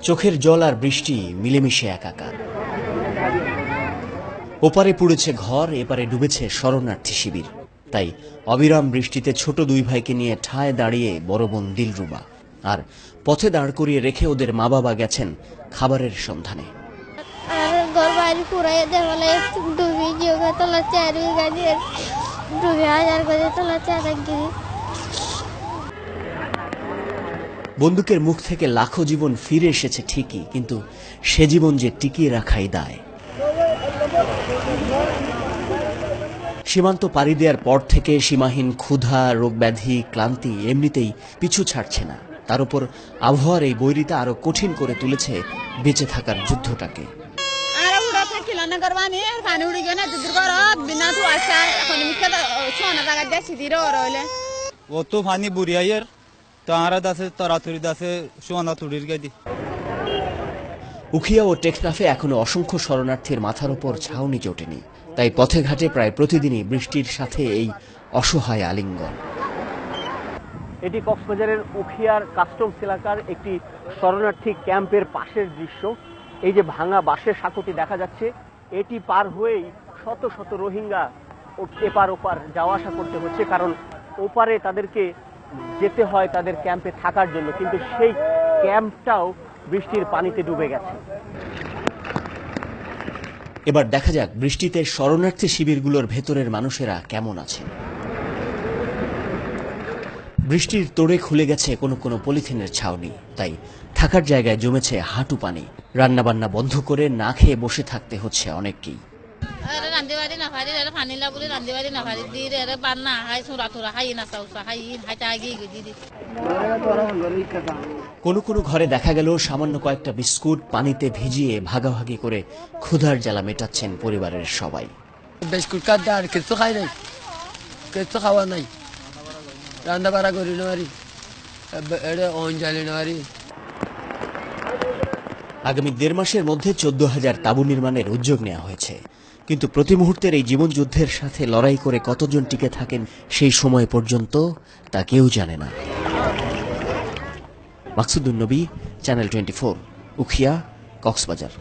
চোখের জল আর বৃষ্টি মিলেমিশে একাকার। ওপারে পুড়েছে ঘর, এপারে ডুবেছে শরণার্থী শিবির। তাই অবিরাম বৃষ্টিতে ছোট দুই ভাইকে নিয়ে ঠায় দাঁড়িয়ে বড় বোন দিলরুবা, আর পথে দাঁড় করিয়ে রেখে ওদের মা বাবা গেছেন খাবারের সন্ধানে। বন্দুকের মুখ থেকে লাখো জীবন ফিরে এসেছে ঠিকই, কিন্তু সে জীবন যে টিকিয়ে রাখাই দায়। সীমান্ত পাড়ি দেওয়ার পর থেকে সীমাহীন ক্ষুধা, রোগব্যাধি, ক্লান্তি এমনিতেই পিছু ছাড়ছে না। তার উপর আবহাওয়ার এই বৈরিতা আরো কঠিন করে তুলেছে বেঁচে থাকার যুদ্ধটাকে। উখিয়া ও টেকনাফে এখনো অসংখ্য শরণার্থীর মাথার উপর ছাউনি জোটেনি। তাই পথে ঘাটে প্রায় প্রতিদিনই বৃষ্টির সাথে এই অসহায় আলিঙ্গন। এটি কক্সবাজারের উখিয়ার কাস্টমস এলাকার একটি শরণার্থী ক্যাম্পের পাশের দৃশ্য। এই যে ভাঙা বাঁশের সাঁকোটি দেখা যাচ্ছে, এটি পার হয়েই শত শত রোহিঙ্গা এপার ওপার যাওয়া আসা করতে হচ্ছে, কারণ ওপারে তাদেরকে যেতে হয় তাদের ক্যাম্পে থাকার জন্য, কিন্তু সেই ক্যাম্পটাও বৃষ্টির পানিতে ডুবে গেছে। এবার দেখা যাক বৃষ্টিতে শরণার্থী শিবিরগুলোর ভেতরের মানুষেরা কেমন আছে। বৃষ্টির তোড়ে খুলে গেছে কোনো কোনো পলিথিনের ছাউনি, তাই থাকার জায়গায় জমেছে হাঁটু পানি। রান্নাবান্না বন্ধ করে না খেয়ে বসে থাকতে হচ্ছে অনেককেই। কোনো কোনো ঘরে দেখা গেল সামান্য কয়েকটা বিস্কুট পানিতে ভিজিয়ে ভাগাভাগি করে ক্ষুধার জ্বালা মেটাচ্ছেন পরিবারের সবাই। বিস্কুট কাটতে আর কিছু খাই নাই, কিছু খাওয়া নাই, রান্না বাড়া করি নারি, জ্বালি নারি। আগামী 1.5 মাসের মধ্যে 14,000 তাঁবু নির্মাণের উদ্যোগ নেওয়া হয়েছে, কিন্তু প্রতি মুহূর্তের এই জীবন যুদ্ধের সাথে লড়াই করে কতজন টিকে থাকেন সেই সময় পর্যন্ত তা কেউ জানে না। মাকসুদুন নবী, চ্যানেল 24, উখিয়া, কক্সবাজার।